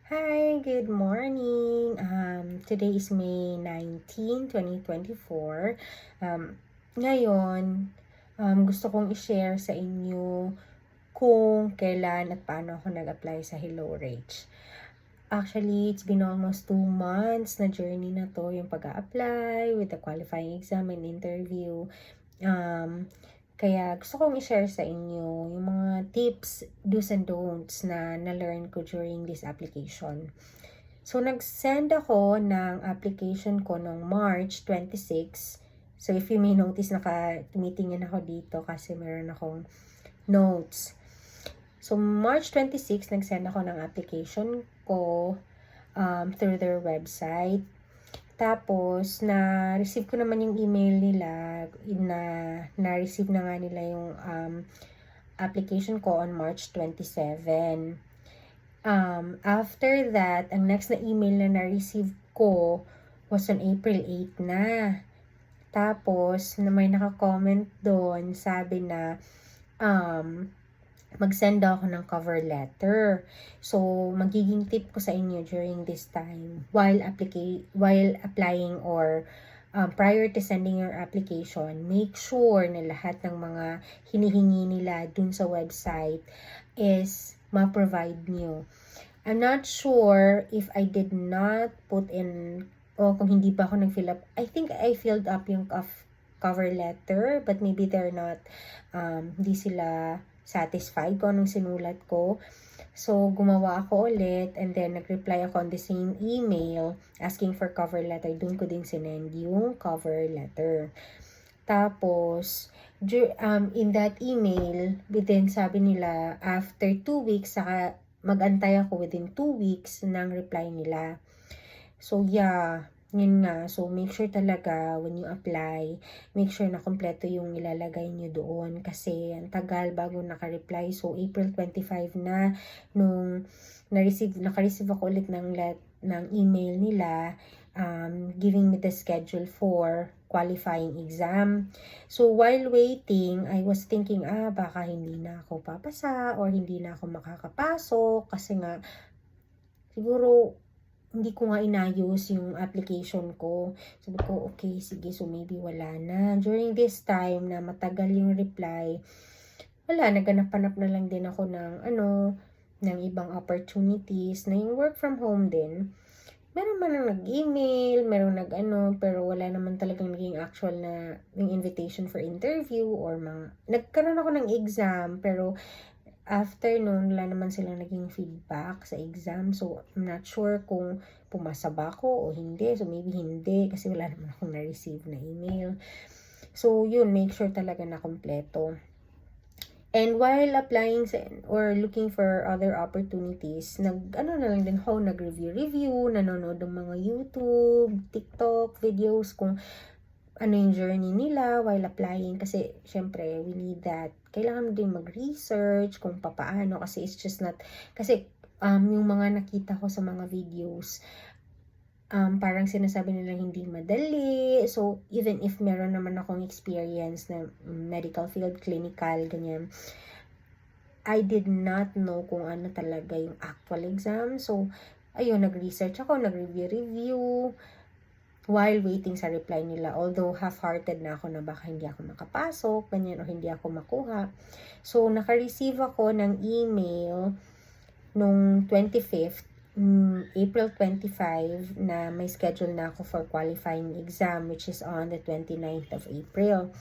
Hi, good morning. Today is May 19, 2024. Ngayon, gusto kong i-share sa inyo kung kailan at paano ako nag-apply sa HelloRage. Actually, it's been almost 2 months na journey na to, yung pag-a-apply with the qualifying exam and interview. Kaya gusto kong i-share sa inyo yung mga tips, do's and don'ts na na-learn ko during this application. So, nag-send ako ng application ko noong March 26. So, if you may notice, tumitingin ako dito kasi meron akong notes. So, March 26, nag-send ako ng application ko through their website. Tapos, na-receive ko naman yung email nila, na-receive na nga nila yung application ko on March 27. After that, ang next na email na na-receive ko was on April 8 na. Tapos, na may naka-comment doon, sabi na, mag-send ako ng cover letter. So, magiging tip ko sa inyo during this time while applying or prior to sending your application, make sure na lahat ng mga hinihingi nila dun sa website is ma-provide nyo. I'm not sure if I did not put in o kung hindi pa ako nag-fill up. I think I filled up yung cover letter, but maybe they're not, hindi sila satisfied kung anong sinulat ko. So, gumawa ako ulit and then nag-reply ako on the same email asking for cover letter. Doon ko din sinend yung cover letter. Tapos, in that email, sabi nila, after 2 weeks, saka mag-antay ako within 2 weeks ng reply nila. So, yeah. Yun nga, so make sure talaga when you apply, make sure na kompleto yung ilalagay nyo doon kasi ang tagal bago naka-reply. So April 25 na nung naka-receive ako ulit ng email nila giving me the schedule for qualifying exam. So while waiting, I was thinking, baka hindi na ako papasa or hindi na ako makakapasok kasi nga siguro hindi ko nga inayos yung application ko. Sabi ko, okay, sige, so maybe wala na. During this time na matagal yung reply, wala, naghanap-hanap na lang din ako ng ibang opportunities na yung work from home din. Meron man ang nag-email, meron pero wala naman talagang naging actual na yung invitation for interview or nagkaroon ako ng exam, pero after nun, wala naman silang naging feedback sa exam. So, I'm not sure kung pumasa ba ako o hindi. So, maybe hindi kasi wala naman akong na-receive na email. So, yun, make sure talaga na kompleto. And while applying or looking for other opportunities, nag-review, nanonood ng mga YouTube, TikTok videos kung ano yung journey nila while applying kasi syempre we need that. Kailangan din mag-research kung papaano kasi it's just not kasi yung mga nakita ko sa mga videos parang sinasabi nila hindi madali. So even if meron naman akong experience na medical field, clinical, ganyan, I did not know kung ano talaga yung actual exam. So ayun, nag-research ako, nag-review while waiting sa reply nila. Although half-hearted na ako na baka hindi ako makapasok, ganyan, o hindi ako makuha. So, naka-receive ako ng email nung 25th, April 25, na may schedule na ako for qualifying exam, which is on the 29th of April.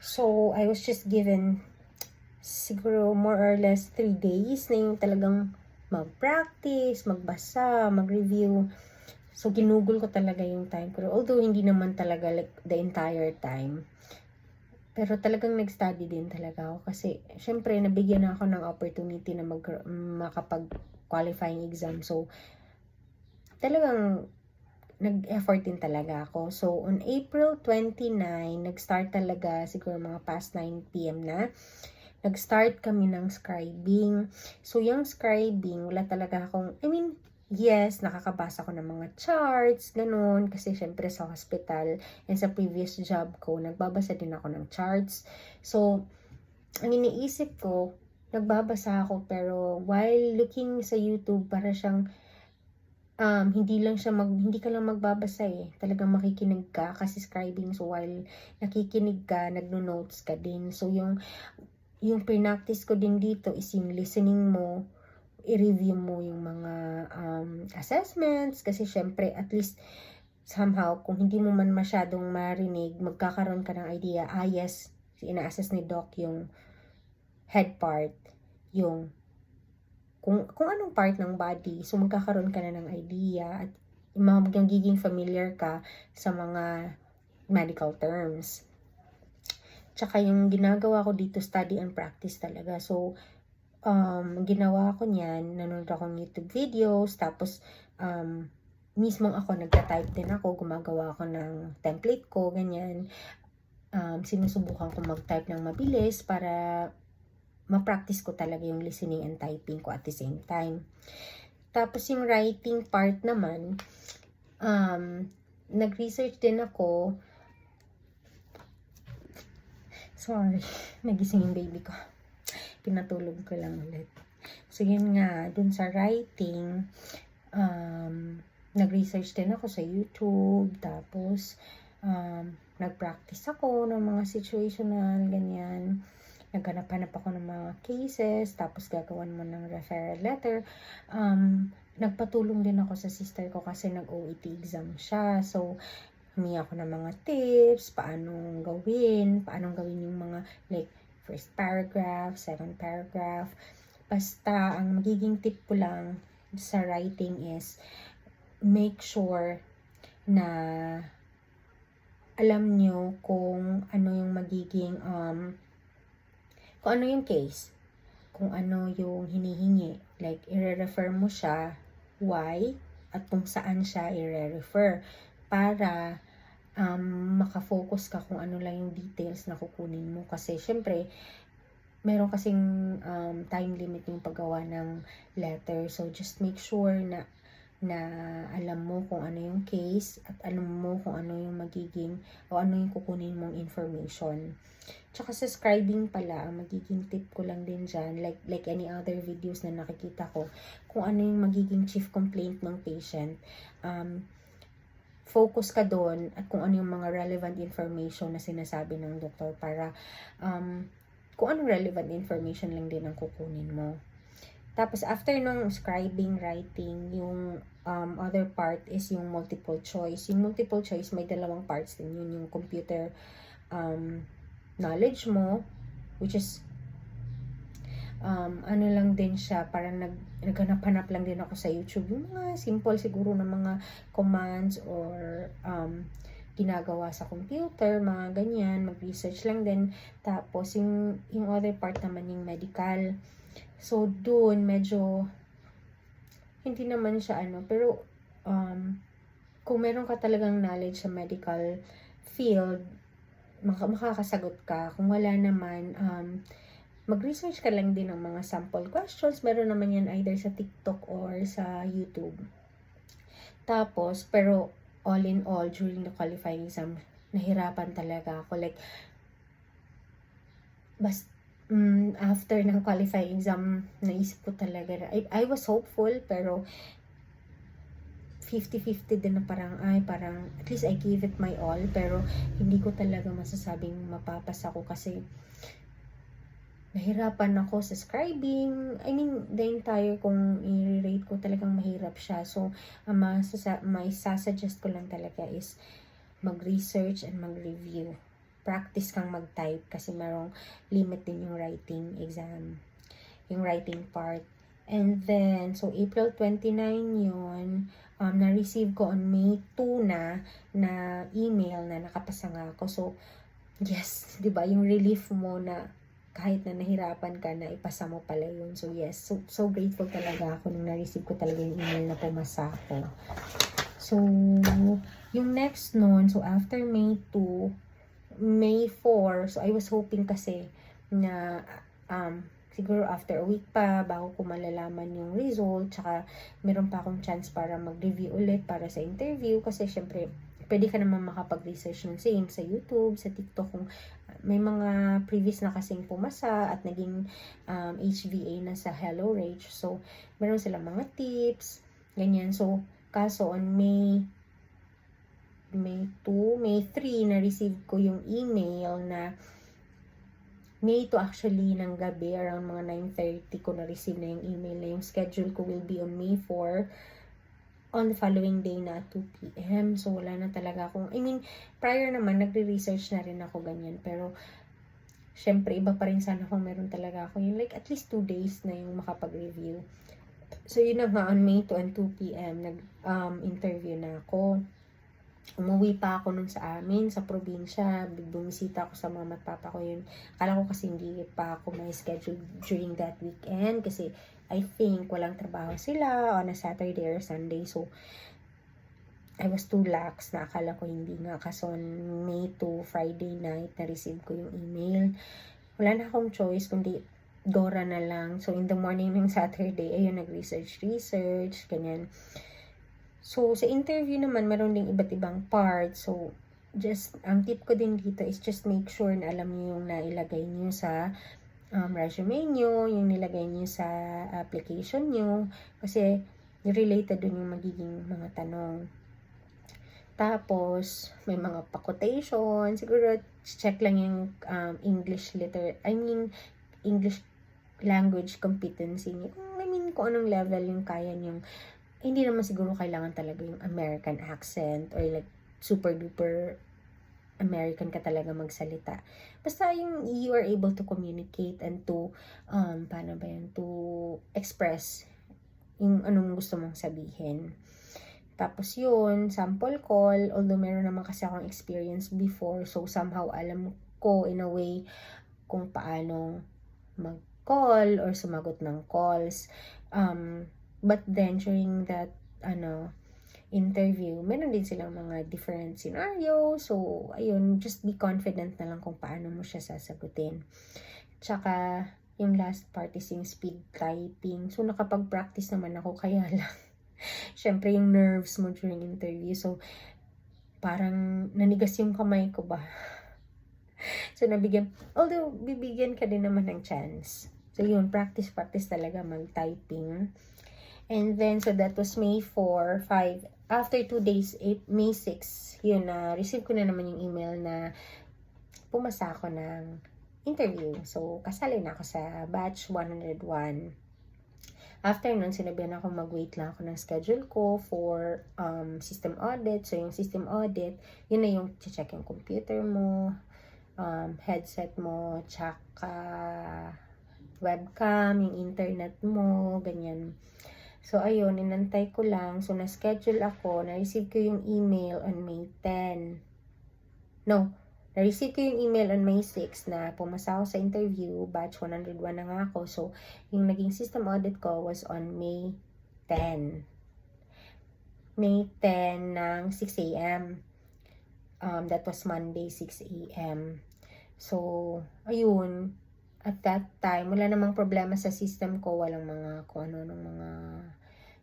So, I was just given siguro more or less 3 days na yung talagang mag-practice, magbasa, mag-review. So, ginugol ko talaga yung time ko. Although, hindi naman talaga like the entire time. Pero talagang nag-study din talaga ako. Kasi, syempre, nabigyan ako ng opportunity na makapag-qualifying exam. So, talagang nag-effort din talaga ako. So, on April 29, nag-start talaga, siguro mga past 9 p.m. na. Nag-start kami ng scribing. So, yung scribing, wala talaga akong, yes, nakakabasa ko ng mga charts, ganun, kasi syempre sa hospital and sa previous job ko, nagbabasa din ako ng charts. So, ang iniisip ko, nagbabasa ako, pero while looking sa YouTube, para siyang hindi ka lang magbabasa talagang makikinig ka kasi scribing. So while nakikinig ka, nagno-notes ka din. So yung practice ko din dito is yung listening mo, i-review mo yung mga assessments, kasi syempre at least somehow kung hindi mo man masyadong marinig, magkakaroon ka ng idea, yes, ina-assess ni doc yung head part, yung kung anong part ng body. So magkakaroon ka na ng idea at magiging familiar ka sa mga medical terms. Tsaka yung ginagawa ko dito, study and practice talaga. So ginawa ko niyan, nanonood ako ng YouTube videos, tapos mismong ako nagta-type din ako, gumagawa ako ng template ko, ganyan. Sinusubukan ko mag-type ng mabilis para ma-practice ko talaga yung listening and typing ko at the same time. Tapos yung writing part naman, nag-research din ako. Sorry, nagising yung baby ko. Pinatulog ko lang ulit. So yun nga, dun sa writing, nag-research din ako sa YouTube, tapos nag-practice ako ng mga situational, ganyan. Naghanap-hanap ako ng mga cases, tapos gagawan mo ng referral letter. Nagpatulong din ako sa sister ko kasi nag-OET exam siya. So, humingi ako ng mga tips, paanong gawin yung mga like first paragraph, second paragraph. Basta, ang magiging tip ko lang sa writing is make sure na alam nyo kung ano yung magiging kung ano yung case, kung ano yung hinihingi. Like, i-refer mo siya, why, at kung saan siya i-refer. Para makafocus ka kung ano lang yung details na kukunin mo. Kasi, syempre, meron kasing time limit yung paggawa ng letter. So, just make sure na alam mo kung ano yung case at alam mo kung ano yung magiging o ano yung kukunin mong information. Tsaka sa scribing pala, ang magiging tip ko lang din dyan, like any other videos na nakikita ko, kung ano yung magiging chief complaint ng patient, focus ka doon at kung ano yung mga relevant information na sinasabi ng doktor para kung anong relevant information lang din ang kukunin mo. Tapos, after nung scribing, writing, yung other part is yung multiple choice. Yung multiple choice, may dalawang parts din yun. Yung computer knowledge mo, which is ano lang din siya, parang naghanap-hanap lang din ako sa YouTube. Yung mga simple siguro na mga commands or ginagawa sa computer, mga ganyan, mag-research lang din. Tapos, yung other part naman yung medical. So, doon, medyo, hindi naman siya pero, kung meron ka talagang knowledge sa medical field, makakasagot ka. Kung wala naman, mag-research ka lang din ng mga sample questions. Meron naman yan either sa TikTok or sa YouTube. Tapos, pero, all in all, during the qualifying exam, nahirapan talaga ako. Like, after ng qualifying exam, naisip ko talaga, I was hopeful, pero 50-50 din na parang at least I gave it my all, pero hindi ko talaga masasabing mapapasa ko kasi nahirapan ako sa scribing. I mean, the entire, kung i-rate ko, talagang mahirap siya. So, may sasuggest ko lang talaga is mag-research and mag-review. Practice kang mag-type kasi merong limit din yung writing exam, yung writing part. And then, so April 29 yun, na-receive ko on May 2 na email na nakapasa nga ako. So, yes, di ba yung relief mo na kahit na nahirapan ka na ipasa mo pala yun. So, yes, so grateful talaga ako nung na-receive ko talaga yung email na pumasa ako. So, yung next nun, so after May 2, May 4, so I was hoping kasi na siguro after a week pa bago ko malalaman yung result, tsaka meron pa akong chance para mag-review ulit para sa interview kasi syempre pwede ka naman makapag-research ng same sa YouTube, sa TikTok, kung may mga previous na kasing pumasa at naging HVA na sa Hello Rage. So, meron silang mga tips, ganyan. So, kaso on May 2, May 3, na-receive ko yung email na May 2 actually ng gabi, around mga 9:30 ko na-receive na yung email na yung schedule ko will be on May 4 on the following day na 2 p.m. So, wala na talaga akong, prior naman, nagre-research na rin ako ganyan. Pero, syempre, iba pa rin sana kung meron talaga ako yung like at least 2 days na yung makapag-review. So, yun na nga, on May 2 and 2 p.m. nag-interview na ako. Umuwi pa ako nun sa amin, sa probinsya. Bumisita ako sa mama at papa ko yun. Akala ko kasi hindi pa ako may schedule during that weekend kasi I think walang trabaho sila on a Saturday or Sunday. So, I was too lax na akala ko hindi nga. Kaso on May 2, Friday night, na-receive ko yung email. Wala na akong choice kundi Dora na lang. So, in the morning ng Saturday, ayun, nag-research, ganyan. So, sa interview naman, meron ding iba't ibang parts. So, ang tip ko din dito is just make sure na alam niyo yung nailagay niyo sa resume niyo, yung nilagay niyo sa application niyo. Kasi, related dun yung magiging mga tanong. Tapos, may mga pa-quotation. Siguro, check lang yung English language competency niyo. Kung anong level yung kaya niyong. Hindi naman siguro kailangan talaga yung American accent or like super duper American ka talaga magsalita. Basta yung you are able to communicate and to to express yung anong gusto mong sabihin. Tapos yun, sample call, although meron naman kasi akong experience before, so somehow alam ko in a way kung paano mag-call or sumagot ng calls. But then, during that, interview, meron din silang mga different scenario. So, ayun, just be confident na lang kung paano mo siya sasagutin. Tsaka, yung last part is yung speed typing. So, nakapag-practice naman ako, kaya lang. Syempre, yung nerves mo during interview. So, parang nanigas yung kamay ko ba? So, although, bibigyan ka din naman ng chance. So, yun, practice talaga mag-typing. And then, so that was May 4, 5. After 2 days, May 6, yun na, receive ko na naman yung email na pumasa ako ng interview. So, kasali na ako sa batch 101. After nun, sinabihan ako mag-wait lang ako ng schedule ko for system audit. So, yung system audit, yun na yung check yung computer mo, headset mo, tsaka webcam, yung internet mo, ganyan. So, ayun, inantay ko lang. So, na-schedule ako. Na-receive ko yung email on May 10. No, na-receive ko yung email on May 6 na pumasa ako sa interview. Batch 101 na nga ako. So, yung naging system audit ko was on May 10. May 10 ng 6 a.m. That was Monday, 6 a.m. So, ayun. At that time, wala namang problema sa system ko. Walang mga kung ano ng mga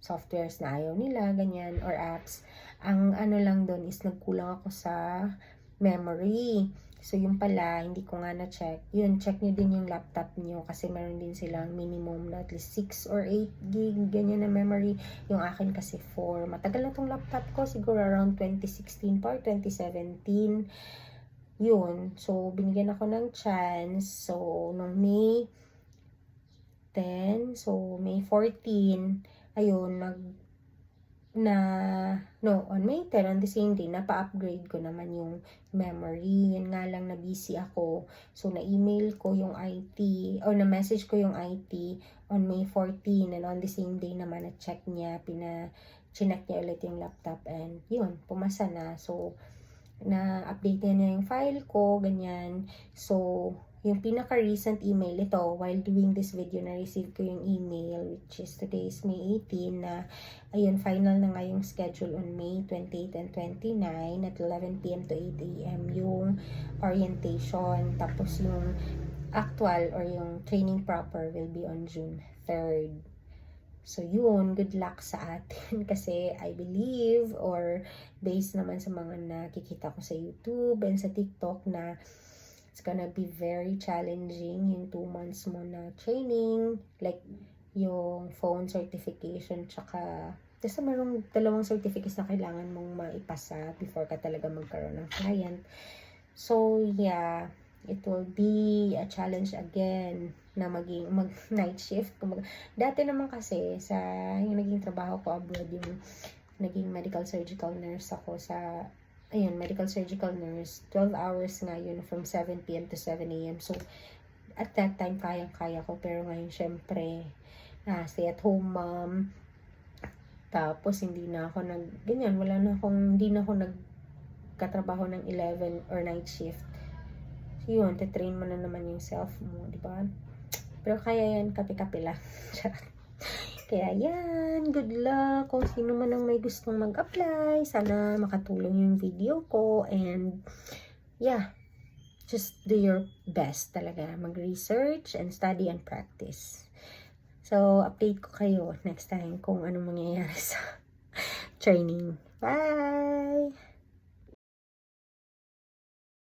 softwares na ayaw nila, ganyan, or apps. Ang ano lang doon is nagkulang ako sa memory. So, yung pala, hindi ko nga na-check. Yun, check nyo din yung laptop nyo kasi meron din silang minimum na at least 6 or 8 gig, ganyan na memory. Yung akin kasi 4. Matagal na tong laptop ko, siguro around 2016 pa or 2017. Yun. So, binigyan ako ng chance. So, nung May 10, so May 14, ayun, on May 10, on the same day, napa-upgrade ko naman yung memory. Yun nga lang, na-busy ako. So, na-email ko yung IT, or na-message ko yung IT on May 14, and on the same day naman, na-check niya, chinek niya ulit yung laptop, and yun, pumasa na. So, na-update niya yung file ko, ganyan. So, yung pinaka-recent email ito, while doing this video, na-receive ko yung email, which is today is May 18, na, ayun, final na nga yung schedule on May 28 and 29 at 11 p.m. to 8 a.m. yung orientation. Tapos yung actual or yung training proper will be on June 3rd. So yun, good luck sa atin kasi I believe or based naman sa mga nakikita ko sa YouTube and sa TikTok na it's gonna be very challenging yung 2 months mo na training, like yung phone certification tsaka kasi mayroong 2 certificates na kailangan mong maipasa before ka talaga magkaroon ng client. So yeah, it will be a challenge again na mag night shift. Dati naman kasi sa yung naging trabaho ko abroad, yung naging medical surgical nurse ako sa medical surgical nurse, 12 hours nga yun from 7 p.m. to 7 a.m. So at that time kayang-kaya ko, pero ngayon syempre stay at home mom, tapos hindi na ako hindi na ako nagkatrabaho ng 11 or night shift. So yun, titrain mo na naman yung self mo, di ba? Pero kaya yan, kape-kape lang. Kaya yan, good luck kung sino man ang may gustong mag-apply. Sana makatulong yung video ko. And yeah, just do your best talaga. Mag-research and study and practice. So, update ko kayo next time kung anong mangyayari sa training. Bye!